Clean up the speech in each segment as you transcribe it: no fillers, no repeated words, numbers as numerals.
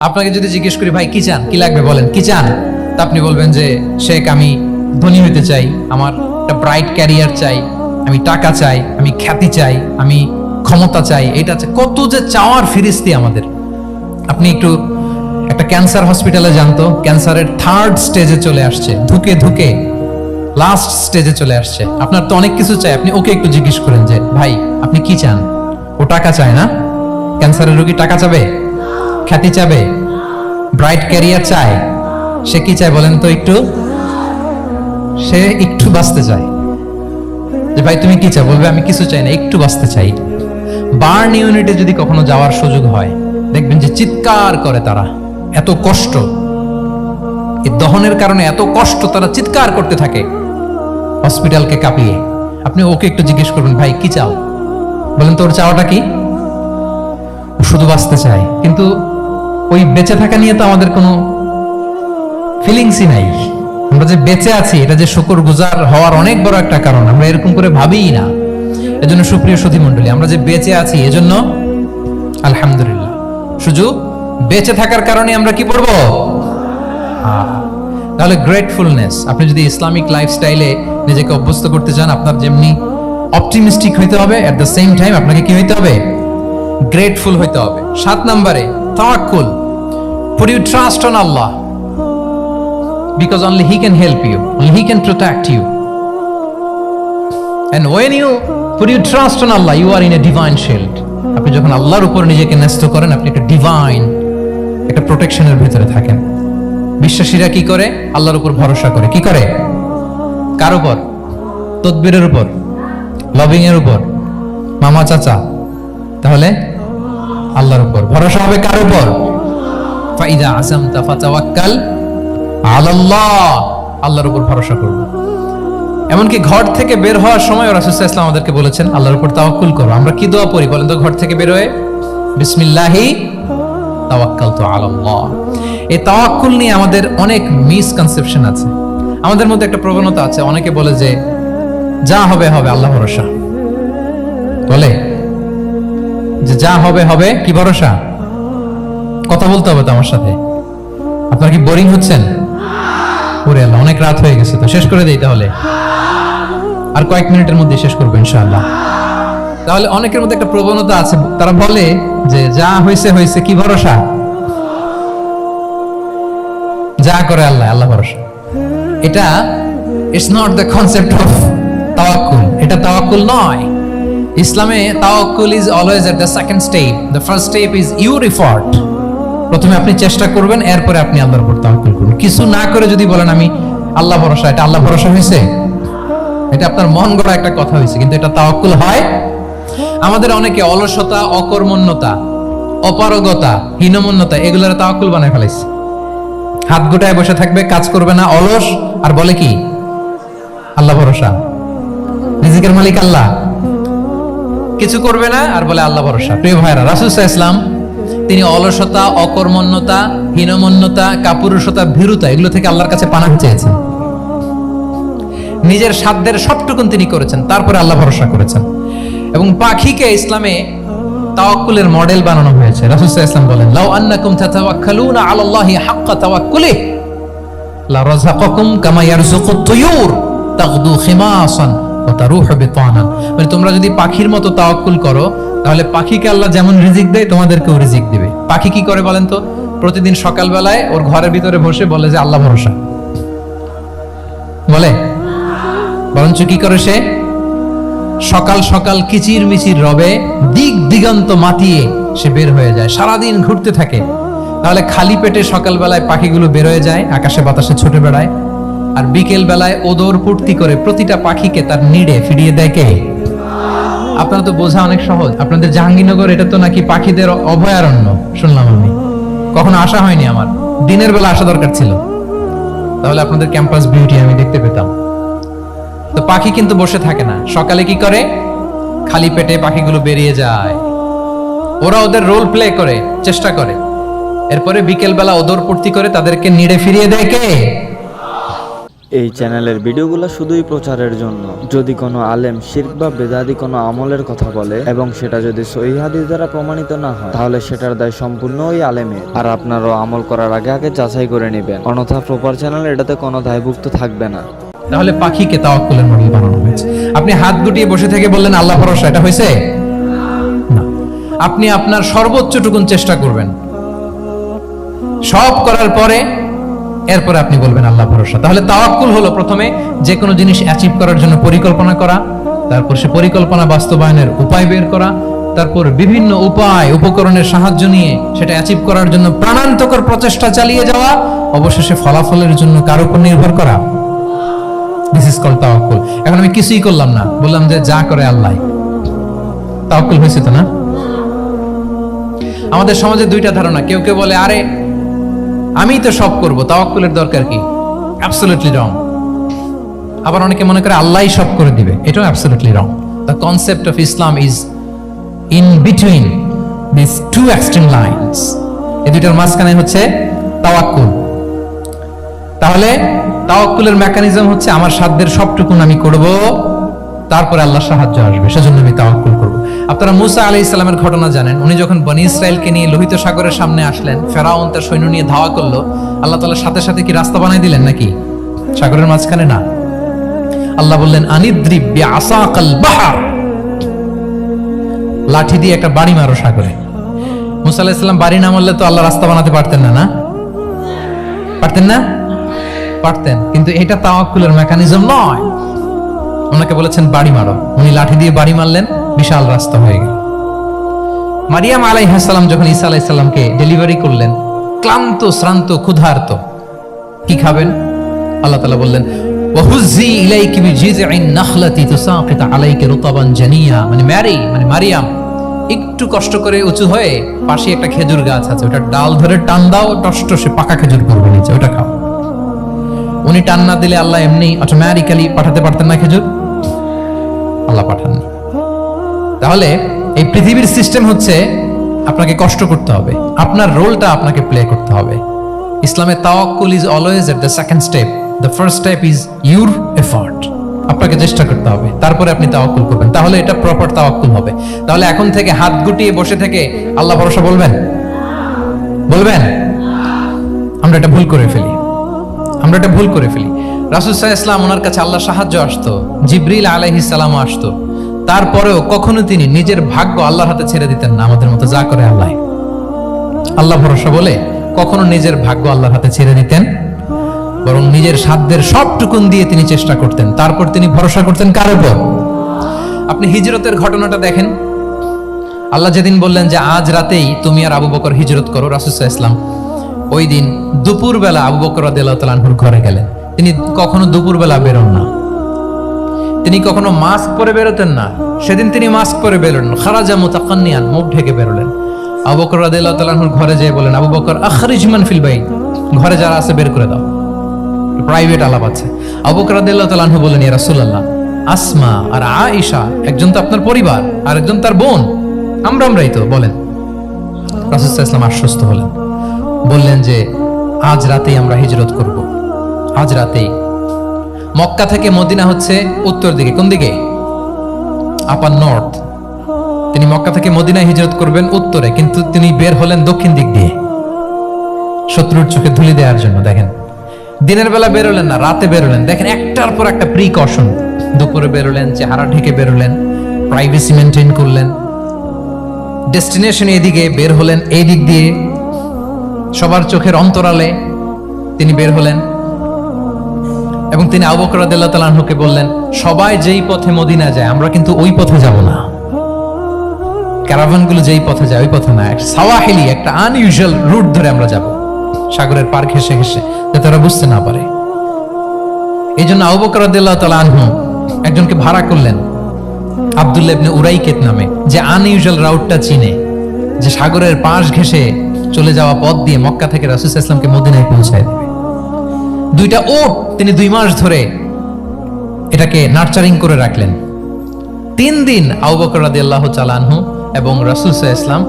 আপনাকে যদি জিজ্ঞেস করি ভাই কি চান, কি লাগবে বলেন, কি চান, তা আপনি বলবেন যে শেখ আমি ধনী হতে চাই, আমার একটা ব্রাইট ক্যারিয়ার চাই, আমি টাকা চাই, আমি খ্যাতি চাই, আমি ক্ষমতা চাই, এটা চাই। কত যে চাওয়ার ফিরিস্তি আমাদের। আপনি একটু একটা ক্যান্সার হসপিটালে জানতো, ক্যান্সারের 3rd স্টেজে চলে আসছে, ধুকে ধুকে লাস্ট স্টেজে চলে আসছে। আপনার তো অনেক কিছু চাই, আপনি ওকে একটু জিজ্ঞেস করেন যে ভাই আপনি কি চান। ও টাকা চায় না? ক্যান্সারের রোগী টাকা চাবে, খ্যাতি চাবে, ব্রাইট ক্যারিয়ার চায়। সে কি চায় বলেন তো একটু? সে একটু বাঁচতে চায়। যে ভাই তুমি কি চাও, বলবে আমি কিছু চাই না, একটু বাঁচতে চাই। বার্ন ইউনিটে যদি কখনো যাওয়ার সুযোগ হয়, দেখবেন যে চিৎকার করে তারা, এত কষ্ট, এই দহনের কারণে এত কষ্ট, তারা চিৎকার করতে থাকে হসপিটালকে কাঁপিয়ে। আপনি ওকে একটু জিজ্ঞেস করবেন ভাই কি চাও, বলেন তোর চাওয়াটা কি? ও শুধু বাঁচতে চায়, কিন্তু ওই বেঁচে থাকা নিয়ে তো আমাদের কোনো ফিলিংসই নাই। আমরা যে বেঁচে আছি এটা যে শুকরগুজার হওয়ার অনেক বড় একটা কারণ, আমরা এরকম করে ভাবিই না। এজন্য সুপ্রিয় সুধী মণ্ডলী, আমরা যে বেঁচে আছি এজন্য আলহামদুলিল্লাহ। শুধু বেঁচে থাকার কারণে আমরা কি পড়বো? তাহলে গ্রেটফুলনেস। আপনি যদি ইসলামিক লাইফস্টাইলে নিজেকে অভ্যস্ত করতে চান, আপনার যেমনি অপটিমিস্টিক হইতে হবে, এট দ্য সেম টাইম আপনাকে কি হইতে হবে? গ্রেটফুল হইতে হবে। 7 নম্বরে তাওয়াক্কুল। Put your trust on Allah because only He can help you, only He can protect you. And when you put your trust on Allah, you are in a divine shield. আপনি যখন আল্লাহর উপর নিজেকে ন্যস্ত করেন, আপনি একটা ডিভাইন, একটা প্রোটেকশনের ভিতরে থাকেন। বিশ্বাসীরা কি করে? আল্লাহর উপর ভরসা করে। কি করে? কার উপর? তদবিরের উপর, লবিং এর উপর, মামা চাচা। তাহলে আল্লাহর উপর ভরসা হবে। কার উপর? ফাইদা আযামতা ফাতাওয়াক্কাল আলাল্লাহ। আল্লাহর উপর ভরসা করব। এমনকি ঘর থেকে বের হওয়ার সময় রাসূল সাল্লাল্লাহু আলাইহি ওয়াসাল্লাম আমাদেরকে বলেছেন আল্লাহর উপর তাওয়াক্কুল করো। আমরা কি দোয়া পড়ি বলেন তো ঘর থেকে বের হয়ে? বিসমিল্লাহি তাওয়াক্কালতু আলাল্লাহ। এই তাওয়াক্কুল নিয়ে আমাদের অনেক মিসকনসেপশন আছে। আমাদের মধ্যে একটা প্রবণতা আছে, অনেকে বলে যে যা হবে হবে, আল্লাহ ভরসা। বলে যে যা হবে হবে, কি ভরসা? কথা বলতে হবে তো আমার সাথে। আপনার কি বোরিং হচ্ছেন? ওরে আল্লাহ, অনেক রাত হয়ে গেছে, তো শেষ করে দেই তাহলে। আর কয়েক মিনিটের মধ্যে শেষ করবো ইনশাআল্লাহ। তাহলে অনেকের মধ্যে একটা প্রবণতা আছে, তারা বলে যে যা হয়েছে হয়েছে, কি ভরসা? যা করে আল্লাহ, আল্লাহ ভরসা। এটা it's not the concept of তাওয়াক্কুল। এটা তাওয়াক্কুল নয়। ইসলামে তাওয়াক্কুল is always at the second step. The first step is your effort. প্রথমে আপনি চেষ্টা করবেন, এরপরে আপনি আল্লাহর উপর তাওয়াক্কুল করবেন। কিছু না করে যদি বলেন আমি আল্লাহ ভরসা, এটা আল্লাহ ভরসা হয়েছে? এটা আপনার মন গড়া একটা কথা হয়েছে, কিন্তু এটা তাওয়াক্কুল হয়? আমাদের অনেকে অলসতা, অকর্মণ্যতা, অপারগতা, হীনমন্যতা, এগুলোর তাওয়াক্কুল বানায় ফেলাইছে। হাত গোটায় বসে থাকবে, কাজ করবে না, অলস, আর বলে কি আল্লাহ ভরসা। রিজিকের মালিক আল্লাহ, কিছু করবে না আর বলে আল্লাহ ভরসা। প্রিয় ভাইরা, রাসূল সাল্লাল্লাহু আলাইহি ওয়াসাল্লাম তিনি অলসতা, অকর্মণ্যতা, হীনমন্যতা, কাপুরুষতা, ভীরুতা, এগুলো থেকে আল্লাহর কাছে পানাহ চেয়েছেন। নিজের সাধ্যের সবটুকুন তিনি করেছেন, তারপরে আল্লাহ ভরসা করেছেন। এবং পাখিকে ইসলামে তাওয়াক্কুলের মডেল বানানো হয়েছে। রাসূল সাল্লাল্লাহু আলাইহি ওয়াসাল্লাম বলেন লাউ আন্নাকুম তাতাওয়াক্কালুনা আলাল্লাহি হাক্কা তাওয়াক্কুলিহি লা রাযাকাকুম কামা ইয়ারযুকুত তুয়ুর তাগদু খিমাসান ওয়া তারুহু বিতানান। মানে তোমরা যদি পাখির মতো তাওয়াক্কুল করো, তাহলে পাখিকে আল্লাহ যেমন রিজিক দেয় তোমাদেরকেও রিজিক দিবে। পাখি কি করে বলেন তো? প্রতিদিন সকালবেলায় ওর ঘরের ভিতরে বসে বলে যে আল্লাহ ভরসা। বলে বরঞ্চ কি করে সে? সকাল সকাল কিচির মিচির রবে, দিক দিগন্ত মাতিয়ে সে বের হয়ে যায়, সারাদিন ঘুরতে থাকে। তাহলে খালি পেটে সকালবেলায় পাখিগুলো বের হয়ে যায়, আকাশে বাতাসে ছুটে বেড়ায়, আর বিকেল বেলায় ওদর পূর্তি করে প্রতিটা পাখিকে তার নিড়ে ফিরিয়ে দেয় কে? আপনারা তো বোঝা অনেক সহজ। আপনাদের জাহাঙ্গীরনগর এটা তো নাকি পাখিদের অভয়ারণ্য শুনলাম আমি, কখনো আসা হয়নি আমার, দিনের বেলা আসা দরকার ছিল, তাহলে আপনাদের ক্যাম্পাস বিউটি আমি দেখতে পেতাম। তো পাখি কিন্তু বসে থাকে না, সকালে কি করে? খালি পেটে পাখিগুলো বেরিয়ে যায়, ওরা ওদের রোল প্লে করে, চেষ্টা করে, এরপরে বিকেল বেলা ওদর পূর্তি করে তাদেরকে নিড়ে ফিরিয়ে দেয় কে? এই চ্যানেলের ভিডিওগুলো শুধুই প্রচারের জন্য। যদি কোনো আলেম শিরক বা বেদাতি কোনো আমলের কথা বলে এবং সেটা যদি সহিহ হাদিস দ্বারা প্রমাণিত না হয়, তাহলে সেটার দায় সম্পূর্ণ ওই আলেমের। আর আপনারাও আমল করার আগে আগে যাচাই করে নেবেন, অন্যথা প্রপার চ্যানেল এটাতে কোনো দায়ভুক্ত থাকবে না। তাহলে পাখিকে তাওয়াক্কুলের মডেল বানানো হয়েছে। আপনি হাত গুটিয়ে বসে থেকে বললেন আল্লাহ ভরসা, এটা হয়েছে না। আপনি আপনার সর্বোচ্চটুকুন চেষ্টা করবেন, সব করার পরে এরপরে আপনি বলবেন আল্লাহ ভরসা। তাহলে তাওয়াক্কুল হলো প্রথমে যে কোনো জিনিস অ্যাচিভ করার জন্য পরিকল্পনা করা, তারপর সে পরিকল্পনা বাস্তবায়নের উপায় বের করা, তারপর বিভিন্ন উপায় উপকরণের সাহায্য নিয়ে সেটা অ্যাচিভ করার জন্য প্রাণান্তকর প্রচেষ্টা চালিয়ে যাওয়া, অবশেষে ফলাফলের জন্য কার উপর নির্ভর করা। দিস ইজ কল্ড তাওয়াক্কুল। এখন আমি কিছুই করলাম না, বললাম যে যা করে আল্লাহ, তাওয়াক্কুল হয়েছে তো না? আমাদের সমাজে দুইটা ধারণা। কেউ কেউ বলে আরে আমি তো সব করব, তাওয়াক্কুলের দরকার কি? Absolutely wrong. আবার অনেকে মনে করে আল্লাহই সব করে দিবে, এটাও absolutely wrong. The concept of Islam is in between this two extreme lines. এই দুইটার মাঝখানে হচ্ছে তাওয়াক্কুল। তাহলে তাওয়াক্কুলের মেকানিজম হচ্ছে আমার সাধ্যের সবটুকুন আমি করব, তারপরে আল্লাহর সাহায্য আসবে, সেজন্য আমি তাওয়াক্কুল করব। আপনারা মুসা আলাইহিস সালামের ঘটনা জানেন। উনি যখন বনি ইসরাইলকে নিয়ে লোহিত সাগরের সামনে আসলেন, ফেরাউন তার সৈন্য নিয়ে ধাওয়া করলো, আল্লাহ তাআলা সাথে সাথে কি রাস্তা বানাই দিলেন নাকি? সাগরের মাঝখানে না। আল্লাহ বললেন আনিদ্রিব বিআসাকাল বাহর, লাঠি দিয়ে একটা বাড়ি মারো সাগরে। মুসা আলাইহিস সালাম বাড়ি না মারলে তো আল্লাহ রাস্তা বানাতে পারতেন না, না পারতেন না? পারতেন, কিন্তু এটা তাওয়াক্কুলের মেকানিজম নয়। ওনাকে বলেছেন বাড়ি মারো, উনি লাঠি দিয়ে বাড়ি মারলেন, বিশাল রাস্তা হয়ে গেল। মারিয়াম আলাইহিস সালাম যখন ঈসা আলাইহিস সালামকে ডেলিভারি করলেন, ক্লান্ত শ্রান্ত ক্ষুধার্ত, কি খাবেন? আল্লাহ তাআলা বললেন ওয়াহুজ্জি ইলাইকি বিজিযইন নাখলাতি তুসাকিত আলাইকি রুতাবান জানিয়া, মানে মারিয়াম একটু কষ্ট করে উঁচু হয়ে পাশে একটা খেজুর গাছ আছে, ওটা ডাল ধরে টান দাও, টসটসে পাকা খেজুর পড়বে নিচে, ওটা খাও। উনি টান না দিলে আল্লাহ এমনি অটোমেটিক্যালি পাঠাতে পারতেন না খেজুর? আল্লাহ পাঠাননি। তাহলে এই পৃথিবীর সিস্টেম হচ্ছে আপনাকে কষ্ট করতে হবে, আপনার রোলটা আপনাকে প্লে করতে হবে। ইসলামে তাওয়াক্কুল is always at the second step, the first step is your effort. আপনাকে চেষ্টা করতে হবে, তারপরে আপনি তাওয়াক্কুল করবেন, তাহলে এটা প্রপার তাওয়াক্কুল হবে। তাহলে এখন থেকে হাত গুটিয়ে বসে থেকে আল্লাহ ভরসা বলবেন? আমরা এটা ভুল করে ফেলি। রাসূল সাল্লাল্লাহু আলাইহি ওয়াসাল্লাম, ওনার কাছে আল্লাহর সাহায্য আসতো, জিবরিল আলাইহিস সালাম আসতো, তারপরেও কখনো তিনি নিজের ভাগ্য আল্লাহর হাতে ছেড়ে দিতেন না। আমাদের মতো যা করে আল্লাহ ভরসা বলে কখনো নিজের ভাগ্য আল্লাহর হাতে ছেড়ে দিতেন, বরং নিজের সাধ্যের সবটুকুন দিয়ে তিনি চেষ্টা করতেন। তারপর তিনি ভরসা করতেন কার উপর? আপনি হিজরতের ঘটনাটা দেখেন। আল্লাহ যেদিন বললেন যে আজ রাতেই তুমি আর আবু বকর হিজরত করো, রাসূল সাল্লাল্লাহু আলাইহি ওয়াসাল্লাম ওই দিন দুপুরবেলা আবু বকর রাদিয়াল্লাহু তাআলা আনহুর ঘরে গেলেন। তিনি কখনো দুপুরবেলা বেরোন না, তিনি কখনো মাস্ক পরে বেরোতেন না। সেদিন তিনি মাস্ক পরে বেরোলেন, খারাজা মুতাকান্নিয়ান, মুখ ঢেকে বেরোলেন। আবু বকর রাদিয়াল্লাহু তাআলা আনহুর ঘরে যেয়ে বলেন, আবু বকর আখরিজ মান ফিল বাইত, ঘরে যারা আছে বের করে দাও, প্রাইভেট আলাপ আছে। আবু বকর রাদিয়াল্লাহু তাআলা আনহু বলেন, ইয়া রাসূলুল্লাহ, আসমা আর আয়েশা একজন তো আপনার পরিবার আর একজন তার বোন, আমরাই তো, বলেন। রাসূল সাল্লাল্লাহু আলাইহি ওয়াসাল্লাম আশ্বস্ত হলেন, বললেন যে আজ রাতেই আমরা হিজরত করব, আজ রাতেই। মক্কা থেকে মদিনা হচ্ছে উত্তর দিকে, কোন দিকে? আপার নর্থ। তিনি মক্কা থেকে মদিনায় হিজরত করবেন উত্তরে, কিন্তু তিনি বের হলেন দক্ষিণ দিক দিয়ে, শত্রুর চোখে ধুলি দেওয়ার জন্য। দেখেন, দিনের বেলা বেরোলেন না, রাতে বেরোলেন। দেখেন, একটার পর একটা প্রিকশন। দুপুরে বেরোলেন, চেহারা ঢেকে বেরোলেন, প্রাইভেসি মেনটেন করলেন। ডেস্টিনেশন এদিকে, বের হলেন এই দিক দিয়ে, সবার চোখের অন্তরালে তিনি বের হলেন। এবং তিনি আবু বকর রাদিয়াল্লাহু তাআলা আনহুকে বললেন, সবাই যেই পথে মদিনা যায় আমরা কিন্তু ওই পথে যাব না, ক্যারাভানগুলো যেই পথে যায় ওই পথে না, সাওয়াহিলি একটা আনইউজুয়াল রুট ধরে আমরা যাব, সাগরের পার ঘেঁষে ঘেঁষে, যাতে ওরা বুঝতে না পারে। এই জন্য আবু বকর রাদিয়াল্লাহু তাআলা আনহু একজনকে ভাড়া করলেন, আব্দুল্লাহ ইবনে উরাইকেত নামে, যে আনইউজুয়াল রাউটটা চিনে, যে সাগরের পাশ ঘেঁষে চলে যাওয়া পথ দিয়ে মক্কা থেকে রাসূল সাল্লাল্লাহু আলাইহি ওয়াসাল্লামকে মদিনায় পৌঁছায় দেবে। দুইটা ওট তিনি 2 মাস ধরে এটাকে নার্চারিং করে রাখলেন। 3 দিন আবু বকর রাদিয়াল্লাহু তাআলা আনহু এবং রাসূল সাল্লাল্লাহু আলাইহি ওয়াসাল্লাম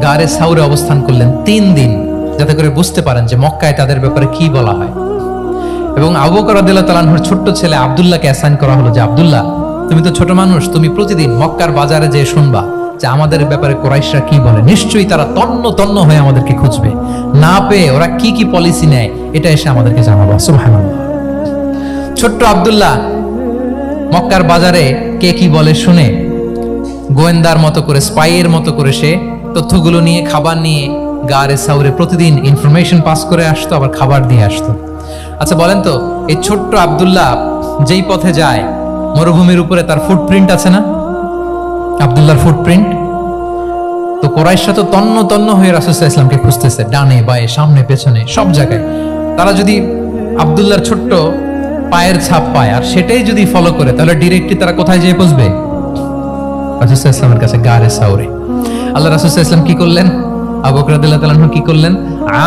গারে সাউরে অবস্থান করলেন 3 দিন, যাতে করে বুঝতে পারেন যে মক্কায় তাদের ব্যাপারে কি বলা হয়। এবং আবু বকর রাদিয়াল্লাহু তাআলা আনহুর ছোট্ট ছেলে আব্দুল্লাহকে অ্যাসাইন করা হলো যে আব্দুল্লাহ, তুমি তো ছোট মানুষ, তুমি প্রতিদিন মক্কার বাজারে যেয়ে শুনবা যে আমাদের ব্যাপারে কুরাইশরা কি বলে। নিশ্চয়ই তারা তন্ন তন্ন হয়ে আমাদেরকে খুঁজবে, না পেয়ে ওরা কি কি পলিসি নেয় এটা এসে আমাদেরকে জানাবা। সুবহানাল্লাহ। ছোট্ট আব্দুল্লাহ মক্কার বাজারে কে কি বলে শুনে গোয়েন্দার মতো করে, স্পাইয়ের মতো করে সে তথ্যগুলো নিয়ে, খাবার নিয়ে গারে সাউরে প্রতিদিন ইনফরমেশন পাস করে আসতো, আবার খাবার দিয়ে আসতো। আচ্ছা বলেন তো, এই ছোট্ট আব্দুল্লাহ যেই পথে যায়, মরুভূমির উপরে তার ফুটপ্রিন্ট আছে না, আব্দুল্লাহর ফুটপ্রিন্ট। তো কুরাইশরা তো তন্ন তন্ন হয়ে রাসূল সাল্লাল্লাহু আলাইহি ওয়াসাল্লামকে খুঁজতেছে, ডানে বায়ে সামনে পেছনে সব জায়গায়। তারা যদি আব্দুল্লাহর ছোট্ট পায়ের ছাপ পায় আর সেটাই যদি ফলো করে, তাহলে ডিরেক্টলি তারা কোথায় যেয়ে পৌঁছবে? রাসূল সাল্লাল্লাহু আলাইহি ওয়াসাল্লামের কাছে, গারে সাউরে। আল্লাহ রাসূল সাল্লাল্লাহু আলাইহি ওয়াসাল্লাম কি করলেন? আবু বকর রাদিয়াল্লাহু তাআলা আনহু কি করলেন?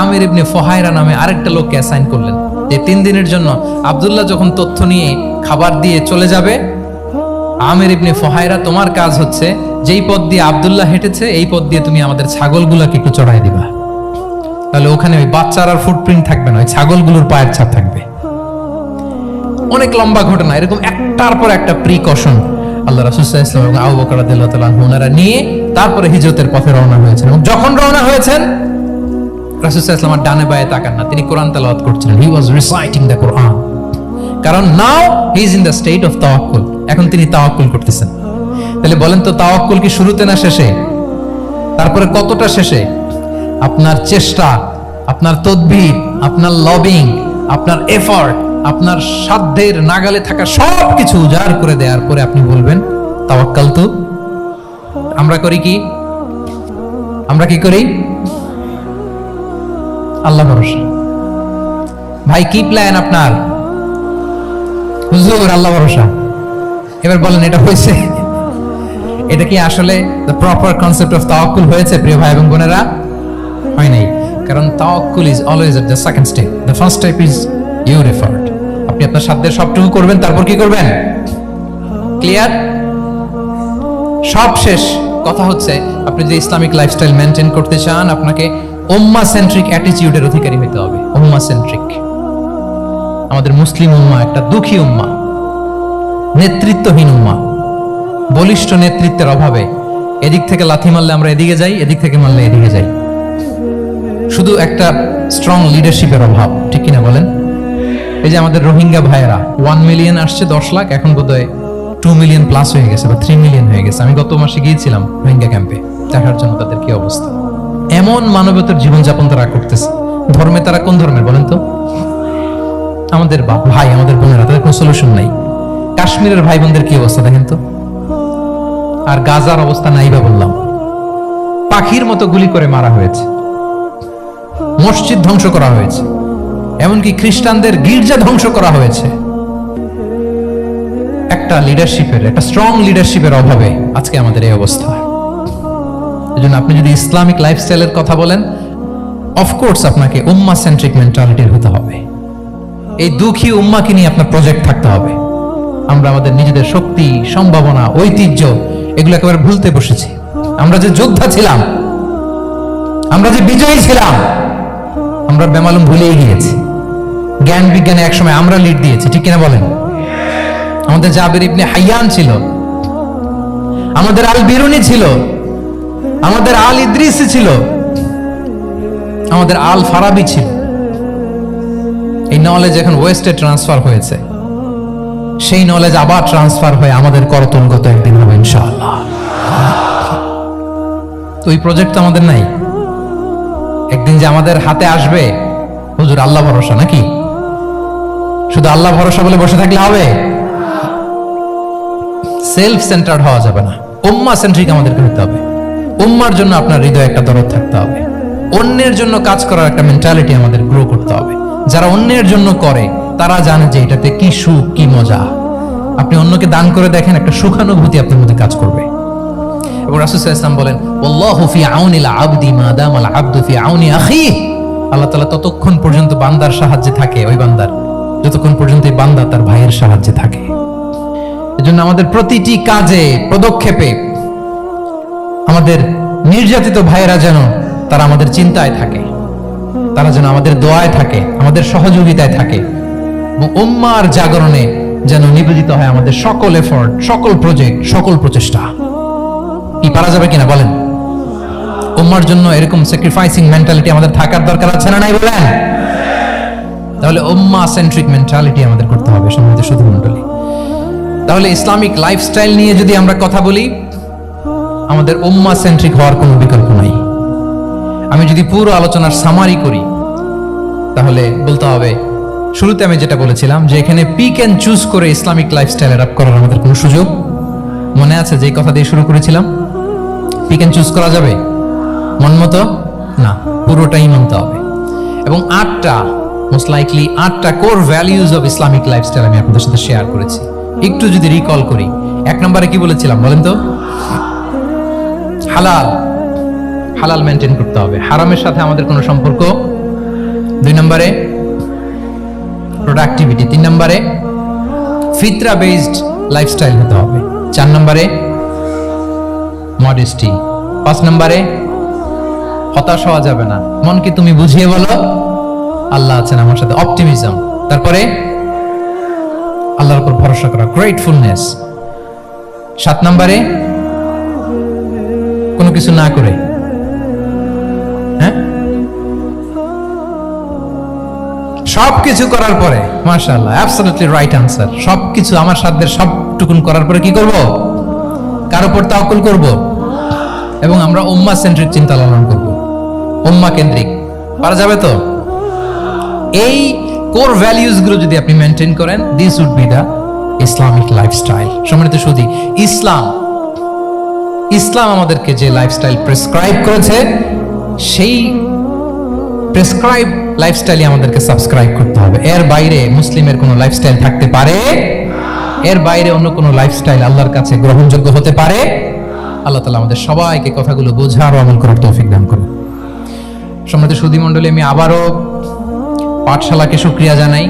আমির ইবনে ফুহায়রা নামে আরেকটা লোককে অ্যাসাইন করলেন যে 3 দিনের জন্য আব্দুল্লাহ যখন তথ্য নিয়ে খাবার দিয়ে চলে যাবে, আমির ইবনে ফুহায়রা, তোমার কাজ হচ্ছে যেই পথ দিয়ে আব্দুল্লাহ হেঁটেছে এই পথ দিয়ে তুমি আমাদের ছাগলগুলোকে একটু চড়াই দিবা। তাহলে ওখানে ওই বাচ্চার আর ফুটপ্রিন্ট থাকবে না, ওই ছাগলগুলোর পায়ের ছাপ থাকবে। অনেক লম্বা ঘটনা, এরকম একটার পর একটা প্রিকশন আল্লাহ রাসূল সাল্লাল্লাহু আলাইহি ওয়াসাল্লাম এবং আবু বকর রাদিয়াল্লাহু তাআলা আনহু ওনারা নিয়ে তারপরে হিজরতের পথে রওনা হয়েছেন। এবং যখন রওনা হয়েছেন, রাসূল সাল্লাল্লাহু আলাইহি ওয়াসাল্লাম ডানে বায়ে তাকান না, তিনি কোরআন তেলাওয়াত করছিলেন। হি ওয়াজ রিসাইটিং দ্য কোরআন, কারণ now he is in the state of তাওয়াক্কুল। এখন তিনি তাওয়াক্কুল করতেছেন। তাহলে বলেন তো, তাওয়াক্কুল কি শুরুতে না শেষে? তারপরে কতটা শেষে? আপনার চেষ্টা, আপনার তদবির, আপনার লবিং, আপনার এফর্ট, আপনার সাধ্যের নাগালে থাকা সবকিছু উজাড় করে দেওয়ার পরে আপনি বলবেন তাওয়াক্কালতু। আমরা করি কি? আমরা কি করি? আল্লাহ ভরসা। ভাই কি প্ল্যান আপনার? হুজুর আল্লাহ ভরসা। এবার বলেন, এটা হয়েছে? এটা কি আসলে দ্য প্রপার কনসেপ্ট অফ তাওয়াক্কুল হয়েছে প্রিয় ভাই এবং বোনেরা? হয় নাই। কারণ তাওয়াক্কুল is always at the second step, the first step is your effort. আপনি আপনার সাধ্যের সবটুকু করবেন, তারপর কি করবেন? ক্লিয়ার? সব শেষ। কথা হচ্ছে, আপনি যদি ইসলামিক লাইফস্টাইল মেনটেন করতে চান, আপনাকে উম্মাহ সেন্ট্রিক অ্যাটিটিউডের অধিকারী হতে হবে। উম্মাহ সেন্ট্রিক। আমাদের মুসলিম উম্মাহ একটা দুঃখী উম্মাহ, নেতৃত্বহীন উম্মাহ, বলিষ্ঠ নেতৃত্বের অভাবে এদিক থেকে লাথি মারলে আমরা এদিকে যাই, এদিক থেকে মারলে এদিকে যাই। শুধু একটা স্ট্রং লিডারশিপের অভাব, ঠিক কিনা বলেন? এই যে আমাদের রোহিঙ্গা ভাইয়েরা 1 মিলিয়ন আসছে, 10 লাখ, এখন বোধহয় 2 মিলিয়ন প্লাস হয়ে গেছে বা 3 মিলিয়ন হয়ে গেছে। আমি গত মাসে গিয়েছিলাম রোহিঙ্গা ক্যাম্পে দেখার জন্য তাদের কি অবস্থা। এমন মানবতার জীবনযাপন তারা করতেছে। ধর্মে তারা কোন ধর্মের বলেন তো? আমাদের ভাই, আমাদের বোনেরা, তাদের কোনো সলিউশন নাই। কাশ্মীরের ভাই বোনদের কি অবস্থা দেখেন তো। আর গাজার অবস্থা নাই বা বললাম। পাখির মতো গুলি করে মারা হয়েছে, মসজিদ ধ্বংস করা হয়েছে, এমনকি খ্রিস্টানদের গির্জা ধ্বংস করা হয়েছে। একটা লিডারশিপের, একটা স্ট্রং লিডারশিপের অভাবে আজকে আমাদের এই অবস্থা। এজন্য আপনি যদি ইসলামিক লাইফস্টাইলের কথা বলেন, অফকোর্স আপনাকে উম্মাহ সেন্ট্রিক মেন্টালিটির হতে হবে। এই দুঃখী উম্মাহকে নিয়ে আপনার প্রজেক্ট থাকতে হবে। আমরা আমাদের নিজেদের শক্তি, সম্ভাবনা, ঐতিহ্য এগুলো একেবারে ভুলতে বসেছি। আমরা যে যোদ্ধা ছিলাম, আমরা যে বিজয়ী ছিলাম, আমরা বেমালুম ভুলেই গিয়েছি। জ্ঞান বিজ্ঞানে একসময় আমরা লিড দিয়েছি, ঠিক কিনা বলেন? আমাদের জাবির ইবনে হাইয়ান ছিল, আমাদের আল বিরুনি ছিল, আমাদের আল ইদ্রিসি ছিল, আমাদের আল ফারাবি ছিল। এই নলেজ এখন ওয়েস্টে ট্রান্সফার হয়েছে, সেই নলেজ আবার ট্রান্সফার হয়ে আমাদের করতলগত একদিন হবে ইনশাআল্লাহ। তো এই প্রজেক্ট তো আমাদের নাই। একদিন যে আমাদের হাতে আসবে, হুজুর আল্লাহ ভরসা নাকি? শুধু আল্লাহ ভরসা বলে বসে থাকলে হবে? সেলফ সেন্টার্ড হওয়া যাবে না, উম্মাহ সেন্ট্রিক আমাদেরকে হতে হবে। উম্মার জন্য আপনার হৃদয়ে একটা দরদ থাকতে হবে। অন্যের জন্য কাজ করার একটা মেন্টালিটি আমাদের গ্রো করতে হবে। যারা অন্যের জন্য করে তারা জানে যে এটাতে কি সুখ, কি মজা। আপনি অন্যকে দান করে দেখেন, একটা সুখানুভূতি আপনার মধ্যে কাজ করবে। এবং রাসূল সাল্লাল্লাহু আলাইহি ওয়াসাল্লাম বলেন, আল্লাহু ফি আউনিল আবদি মা দামাল আবদু ফি আউনি আখিহি। আল্লাহ তাআলা ততক্ষণ পর্যন্ত বান্দার সাহায্যে থাকে, ওই বান্দার, যতক্ষণ পর্যন্ত এই বান্দা তার ভাইয়ের সাহায্যে থাকে। এজন্য আমাদের প্রতিটি কাজে, পদক্ষেপে আমাদের নির্যাতিত ভাইয়েরা যেন তারা আমাদের চিন্তায় থাকে, তারা যেন আমাদের দোয়ায় থাকে, আমাদের সহযোগিতায় থাকে। এবং উম্মার জাগরণে যেন নিবেদিত হয় আমাদের সকল এফোর্ট, সকল প্রজেক্ট, সকল প্রচেষ্টা। কি পারা যাবে কিনা বলেন? উম্মার জন্য এরকম স্যাক্রিফাইসিং মেন্টালিটি আমাদের থাকার দরকার আছে না নাই বলেন? তাহলে উম্মা সেন্ট্রিক মেন্টালিটি আমাদের করতে হবে সম্মানিত সুধী মণ্ডলী। তাহলে ইসলামিক লাইফস্টাইল নিয়ে যদি আমরা কথা বলি, আমাদের উম্মা সেন্ট্রিক হওয়ার কোনো বিকল্প নাই। আমি যদি পুরো আলোচনার সামারি করি তাহলে বলতে হবে, শুরুতে আমি যেটা বলেছিলাম যে এখানে পিক এন্ড চুজ করে ইসলামিক লাইফস্টাইল অ্যাডাপ্ট করার আমাদের কোনো সুযোগ মনে আছে? যে কথা দিয়ে শুরু করেছিলাম, পিক এন্ড চুজ করা যাবে মন মতো না, পুরোটাই মানতে হবে। এবং 8টা মোস্ট লাইকলি 8টা core values of Islamic lifestyle আমি আপনাদের সাথে শেয়ার করেছি। একটু যদি রিকল করি, 1 নম্বরে কি বলেছিলাম বলেন তো? হালাল, হালাল মেনটেন করতে হবে, হারামের সাথে আমাদের কোনো সম্পর্ক। 2 নম্বরে প্রোডাক্টিভিটি। 3 নম্বরে ফিতরা বেসড লাইফস্টাইল হতে হবে। 4 নম্বরে মডেস্টি। 5 নম্বরে হতাশ হওয়া যাবে না, মনকে তুমি বুঝিয়ে বলো আল্লাহ আছেন আমার সাথে, অপটিমিজম। তারপরে আল্লাহর উপর ভরসা করা, গ্রেটফুলনেস। 7 নম্বরে কোনো কিছু না করে, হ্যাঁ, সবকিছু করার পরে, মাশাআল্লাহ, অ্যাবসলিউটলি রাইট আনসার। সবকিছু আমার সাধ্যের সবটুকুন করার পরে কি করব? কার উপর তাওয়াক্কুল করব এবং আমরা উম্মাহ সেন্ট্রিক চিন্তা লালন করব, উম্মাহ কেন্দ্রিক। পারা যাবে তো? এই কোর ভ্যালিউজ গুলো যদি আপনি মেনটেন করেন, this would be the Islamic lifestyle. সম্মানিত সুধী, ইসলাম আমাদেরকে যে লাইফস্টাইল প্রেসক্রাইব করেছে, সেই প্রেসক্রাইব লাইফস্টাইলই আমাদেরকে সাবস্ক্রাইব করতে হবে। এর বাইরে মুসলিমের কোনো লাইফস্টাইল থাকতে পারে? এর বাইরে অন্য কোনো লাইফস্টাইল আল্লাহর কাছে গ্রহণযোগ্য হতে পারে? আল্লাহ তাআলা আমাদের সবাইকে কথাগুলো বোঝার ও আমল করার তৌফিক দান করুন। সম্মানিত সুধী মণ্ডলী, আমি আবারও পাঠশালাকে শুকরিয়া জানাই,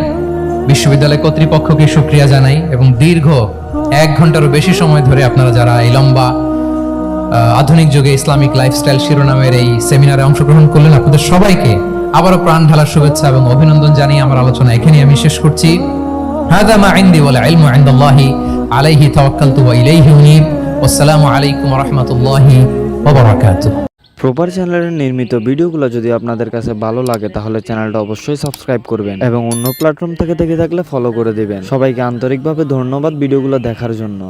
বিশ্ববিদ্যালয় কর্তৃপক্ষকে শুকরিয়া জানাই, এবং দীর্ঘ 1 ঘন্টারও বেশি সময় ধরে আপনারা যারা এই লম্বা আধুনিক যুগে ইসলামিক লাইফস্টাইল শিরোনামের এই সেমিনারে অংশগ্রহণ করলেন, আপনাদের সবাইকে আবারও প্রাণ ঢালার শুভেচ্ছা এবং অভিনন্দন জানিয়ে আমার আলোচনা এখানেই আমি শেষ করছি। হাদা মা ইনদি ওয়াল ইলমু ইনদাল্লাহি আলাইহি তাওয়াক্কালতু ওয়া ইলাইহি উনীব। আসসালামু আলাইকুম ওয়া রাহমাতুল্লাহি ওয়া বারাকাতুহু। প্রপার চ্যানেলের নির্মিত ভিডিওগুলো যদি আপনাদের কাছে ভালো লাগে তাহলে চ্যানেলটা অবশ্যই সাবস্ক্রাইব করবেন এবং অন্য প্ল্যাটফর্ম থেকে দেখে থাকলে ফলো করে দিবেন। সবাইকে আন্তরিকভাবে ধন্যবাদ ভিডিওগুলো দেখার জন্য।